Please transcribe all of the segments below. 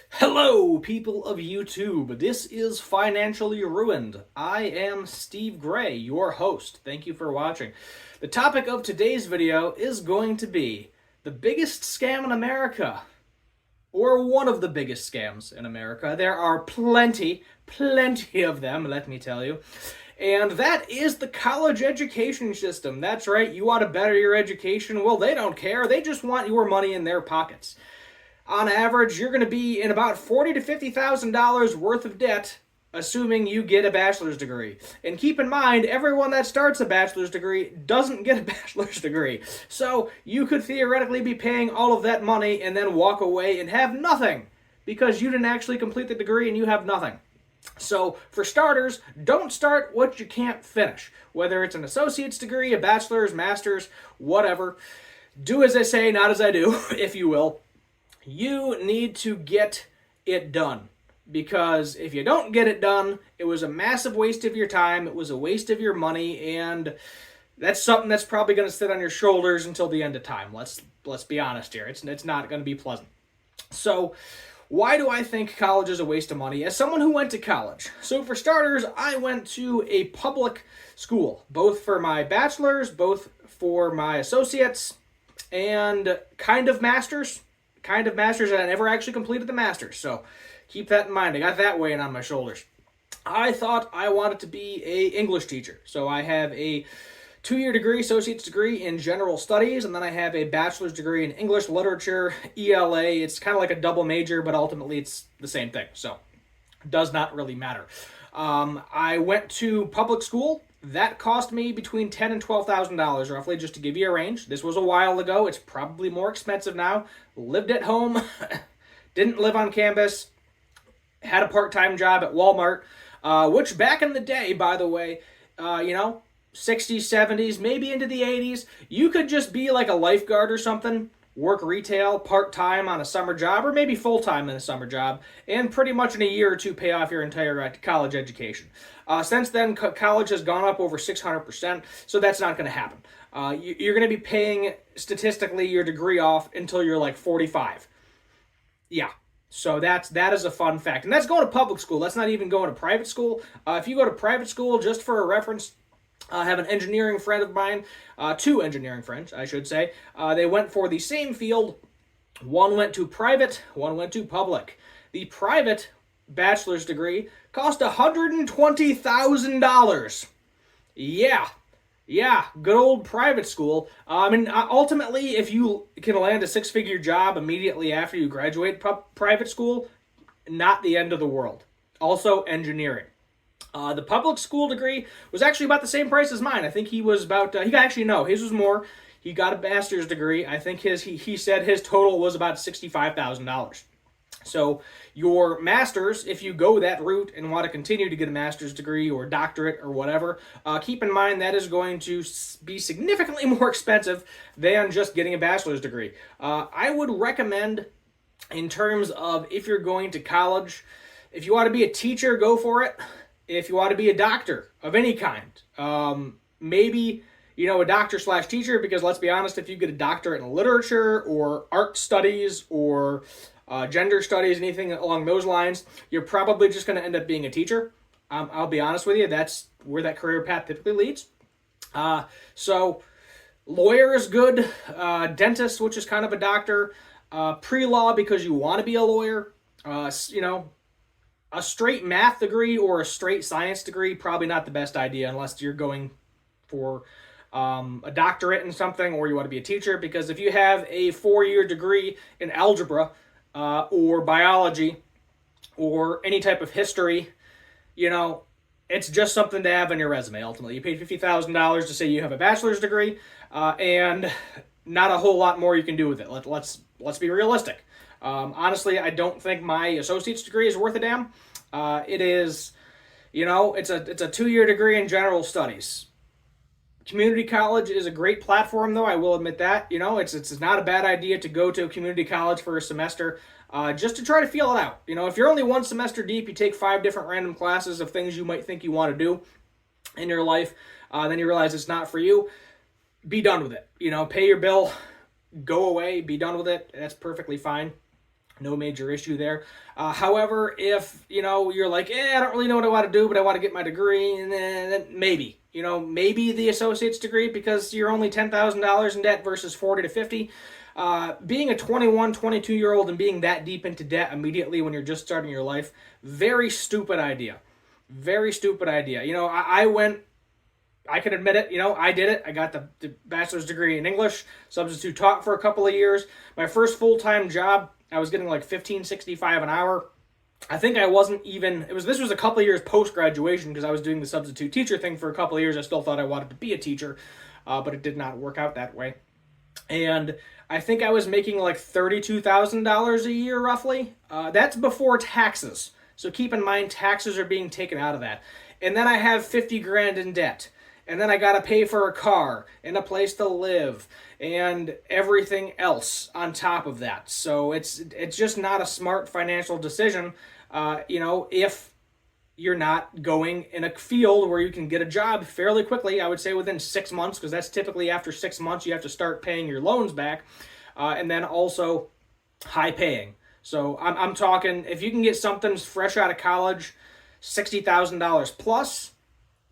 Hello, people of YouTube. This is Financially Ruined. I am Steve Gray, your host. Thank you for watching. The topic of today's video is going to be the biggest scam in America, or one of the biggest scams in America. There are plenty of them, let me tell you. And that is the college education system. That's right, you want to better your education? Well, they don't care. They just want your money in their pockets. On average, you're going to be in about $40,000 to $50,000 worth of debt, assuming you get a bachelor's degree. And keep in mind, everyone that starts a bachelor's degree doesn't get a bachelor's degree. So you could theoretically be paying all of that money and then walk away and have nothing because you didn't actually complete the degree and you have nothing. So, for starters, don't start what you can't finish. Whether it's an associate's degree, a bachelor's, master's, whatever. Do as I say, not as I do, if you will. You need to get it done, because if you don't get it done, it was a massive waste of your time, it was a waste of your money, and that's something that's probably going to sit on your shoulders until the end of time. Let's be honest here. It's not going to be pleasant. So, why do I think college is a waste of money? As someone who went to college, so for starters, I went to a public school, both for my bachelor's, both for my associates, and kind of masters, and I never actually completed the master's, so keep that in mind. I got that weighing on my shoulders. I thought I wanted to be a English teacher, so I have a 2-year degree, associate's degree in general studies, and then I have a bachelor's degree in English literature, ELA. It's kind of like a double major, but ultimately it's the same thing, so it does not really matter. I went to public school. That cost me between $10,000 and $12,000 roughly, just to give you a range. This was a while ago. It's probably more expensive now. Lived at home, didn't live on campus, had a part-time job at Walmart, which back in the day, by the way, 60s, 70s, maybe into the 80s, you could just be like a lifeguard or something, work retail part-time on a summer job, or maybe full-time in a summer job, and pretty much in a year or two pay off your entire college education. Since then, college has gone up over 600%, so that's not going to happen. You're going to be paying, statistically, your degree off until you're like 45. Yeah. So that is a fun fact. And that's going to public school. That's not even going to private school. If you go to private school, just for a reference, I have an engineering friend of mine, 2 engineering friends, I should say. They went for the same field. One went to private, one went to public. The private bachelor's degree cost $120,000. Yeah, good old private school. Ultimately, if you can land a 6-figure job immediately after you graduate private school, not the end of the world. Also, engineering. The public school degree was actually about the same price as mine. I think he was about, his was more. He got a master's degree. I think he said his total was about $65,000. So your master's, if you go that route and want to continue to get a master's degree or doctorate or whatever, keep in mind that is going to be significantly more expensive than just getting a bachelor's degree. I would recommend, in terms of if you're going to college, if you want to be a teacher, go for it. If you want to be a doctor of any kind, maybe a doctor/teacher, because let's be honest, if you get a doctorate in literature or art studies or gender studies, anything along those lines, you're probably just going to end up being a teacher. I'll be honest with you, that's where that career path typically leads. So lawyer is good, dentist, which is kind of a doctor, pre-law because you want to be a lawyer, a straight math degree or a straight science degree, probably not the best idea unless you're going for a doctorate in something or you want to be a teacher, because if you have a 4-year degree in algebra or biology or any type of history, it's just something to have on your resume. Ultimately, you paid $50,000 to say you have a bachelor's degree, and not a whole lot more you can do with it. Let's be realistic. Honestly, I don't think my associate's degree is worth a damn. It is, it's a 2-year degree in general studies. Community college is a great platform, though, I will admit that. It's not a bad idea to go to a community college for a semester, just to try to feel it out. If you're only 1 semester deep, you take 5 different random classes of things you might think you want to do in your life, then you realize it's not for you, be done with it. Pay your bill, go away, be done with it. That's perfectly fine. No major issue there. However, if, you're like, I don't really know what I want to do, but I want to get my degree, and then maybe, maybe the associate's degree, because you're only $10,000 in debt versus 40 to 50. Being a 21, 22-year-old and being that deep into debt immediately when you're just starting your life, very stupid idea. Very stupid idea. I can admit it, I did it. I got the bachelor's degree in English, substitute taught for a couple of years. My first full-time job, I was getting like $15.65 an hour. I think I wasn't even, this was a couple of years post-graduation, because I was doing the substitute teacher thing for a couple of years. I still thought I wanted to be a teacher, but it did not work out that way. And I think I was making like $32,000 a year, roughly. That's before taxes. So keep in mind, taxes are being taken out of that. And then I have 50 grand in debt. And then I got to pay for a car and a place to live and everything else on top of that. So it's just not a smart financial decision, if you're not going in a field where you can get a job fairly quickly. I would say within 6 months, because that's typically after 6 months you have to start paying your loans back, and then also high paying. So I'm talking, if you can get something fresh out of college, $60,000 plus.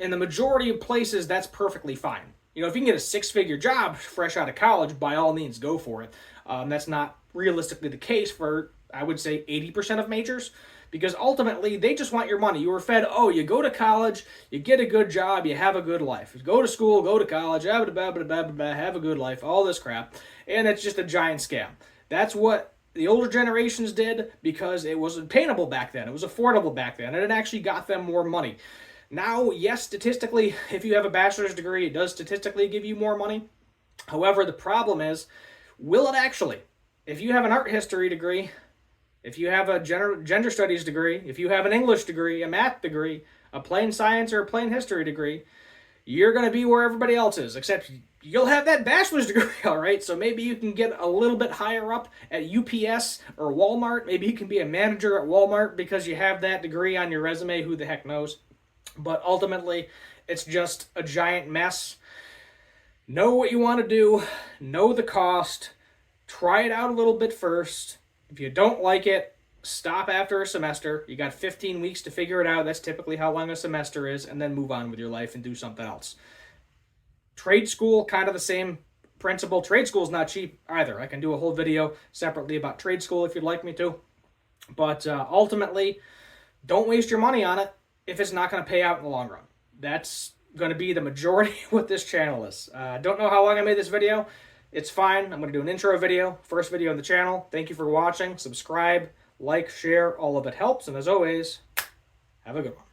In the majority of places, that's perfectly fine. If you can get a six-figure job fresh out of college, by all means, go for it. That's not realistically the case for, I would say, 80% of majors, because ultimately, they just want your money. You were fed, you go to college, you get a good job, you have a good life. You go to school, go to college, have a good life, all this crap, and it's just a giant scam. That's what the older generations did, because it was attainable back then. It was affordable back then, and it actually got them more money. Now, yes, statistically, if you have a bachelor's degree, it does statistically give you more money. However, the problem is, will it actually? If you have an art history degree, if you have a gender studies degree, if you have an English degree, a math degree, a plain science or a plain history degree, you're going to be where everybody else is, except you'll have that bachelor's degree, all right? So maybe you can get a little bit higher up at UPS or Walmart. Maybe you can be a manager at Walmart because you have that degree on your resume. Who the heck knows? But ultimately, it's just a giant mess. Know what you want to do. Know the cost. Try it out a little bit first. If you don't like it, stop after a semester. You got 15 weeks to figure it out. That's typically how long a semester is. And then move on with your life and do something else. Trade school, kind of the same principle. Trade school is not cheap either. I can do a whole video separately about trade school if you'd like me to. But ultimately, don't waste your money on it if it's not going to pay out in the long run. That's going to be the majority of what this channel is. Don't know how long I made this video. It's fine. I'm going to do an intro video, first video on the channel. Thank you for watching. Subscribe, like, share. All of it helps. And as always, have a good one.